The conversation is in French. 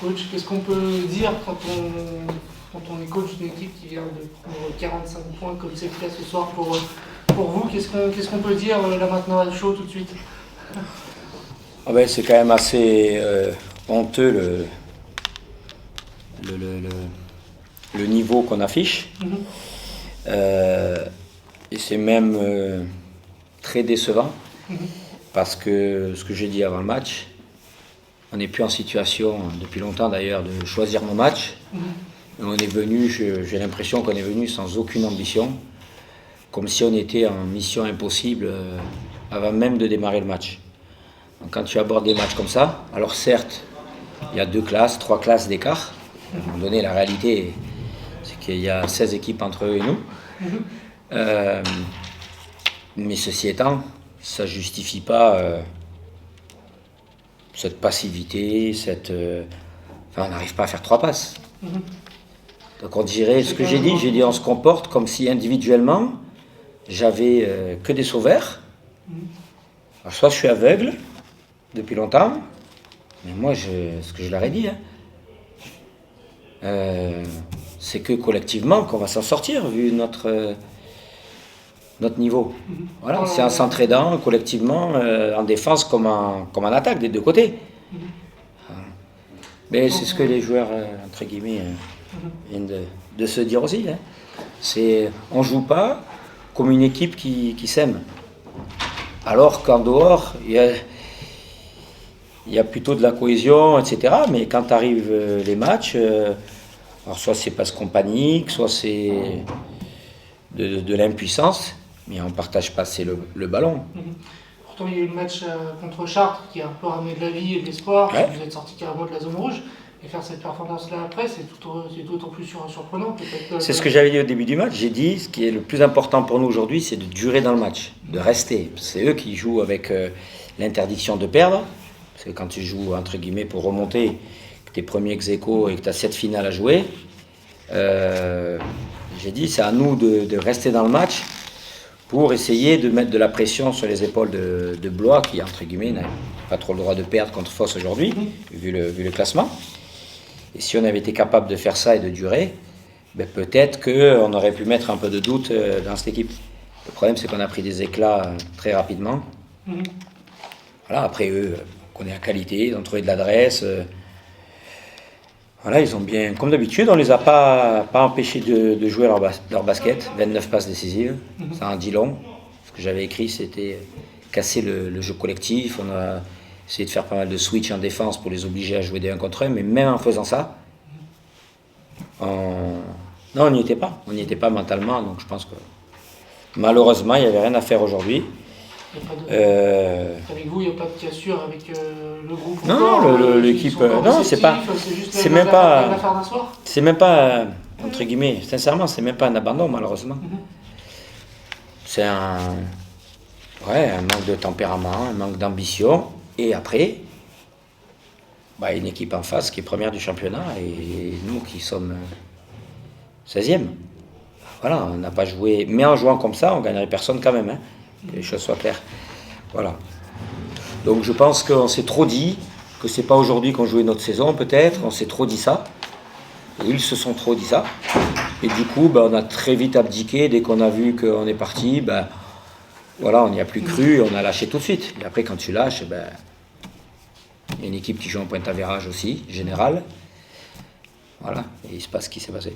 coach. Qu'est-ce qu'on peut dire quand on est coach d'une équipe qui vient de prendre 45 points comme c'est le cas ce soir pour vous? Qu'est-ce qu'on peut dire là maintenant à chaud tout de suite? Ah ben, c'est quand même assez honteux le niveau qu'on affiche. Et c'est même très décevant parce que ce que j'ai dit avant le match, on n'est plus en situation, depuis longtemps d'ailleurs, de choisir nos matchs. On est venu, j'ai l'impression qu'on est venu sans aucune ambition, comme si on était en mission impossible avant même de démarrer le match. Donc quand tu abordes des matchs comme ça, alors certes, il y a 2 classes, 3 classes d'écart. À un moment donné, la réalité, c'est qu'il y a 16 équipes entre eux et nous. Mais ceci étant, ça ne justifie pas cette passivité, on n'arrive pas à faire 3 passes. Donc on dirait, ce que j'ai dit on se comporte comme si individuellement, j'avais que des sauveurs. Alors soit je suis aveugle, depuis longtemps, mais moi, ce que je leur ai dit, c'est que collectivement qu'on va s'en sortir, vu notre niveau. Voilà, c'est en s'entraidant collectivement, en défense comme en attaque, des 2 côtés. Mais c'est ce que les joueurs, entre guillemets, viennent de se dire aussi. On ne joue pas comme une équipe qui s'aime. Alors qu'en dehors, il y a plutôt de la cohésion, etc. Mais quand arrivent les matchs, alors soit c'est parce qu'on panique, soit c'est de l'impuissance, mais on ne partage pas assez le ballon. Pourtant, il y a eu le match contre Chartres qui a un peu ramené de la vie et de l'espoir. Ouais. Vous êtes sorti carrément de la zone rouge. Et faire cette performance-là après, c'est d'autant plus surprenant. C'est ce que j'avais dit au début du match. J'ai dit, ce qui est le plus important pour nous aujourd'hui, c'est de durer dans le match, de rester. C'est eux qui jouent avec l'interdiction de perdre. Parce que quand tu joues, entre guillemets, pour remonter, que tu es premier ex-aequo et que tu as 7 finales à jouer, j'ai dit, c'est à nous de rester dans le match pour essayer de mettre de la pression sur les épaules de Blois, qui, entre guillemets, n'a pas trop le droit de perdre contre Foss aujourd'hui, vu le classement. Et si on avait été capable de faire ça et de durer, ben peut-être qu'on aurait pu mettre un peu de doute dans cette équipe. Le problème, c'est qu'on a pris des éclats très rapidement. Voilà, après eux, on connaît la qualité, ils ont trouvé de l'adresse. Voilà, ils ont bien, comme d'habitude, on les a pas empêchés de jouer leur basket. 29 passes décisives, ça en dit long. Ce que j'avais écrit, c'était casser le jeu collectif. On a essayé de faire pas mal de switch en défense pour les obliger à jouer des 1 contre 1, mais même en faisant ça, non, on n'y était pas. On n'y était pas mentalement, donc je pense que malheureusement, il n'y avait rien à faire aujourd'hui. Avec vous, il n'y a pas de cassure avec le groupe? Non, l'équipe. Non, c'est même pas, entre guillemets, sincèrement, c'est même pas un abandon, malheureusement. C'est un manque de tempérament, un manque d'ambition. Et après, une équipe en face qui est première du championnat et nous qui sommes 16e. Voilà, on n'a pas joué. Mais en jouant comme ça, on ne gagnerait personne quand même. Que les choses soient claires. Voilà. Donc je pense qu'on s'est trop dit, que c'est pas aujourd'hui qu'on jouait notre saison peut-être, on s'est trop dit ça. Et ils se sont trop dit ça. Et du coup, on a très vite abdiqué dès qu'on a vu qu'on est parti. Voilà, on n'y a plus cru, on a lâché tout de suite. Et après, quand tu lâches, il y a une équipe qui joue en pointe à virage aussi, général. Voilà, et il se passe ce qui s'est passé.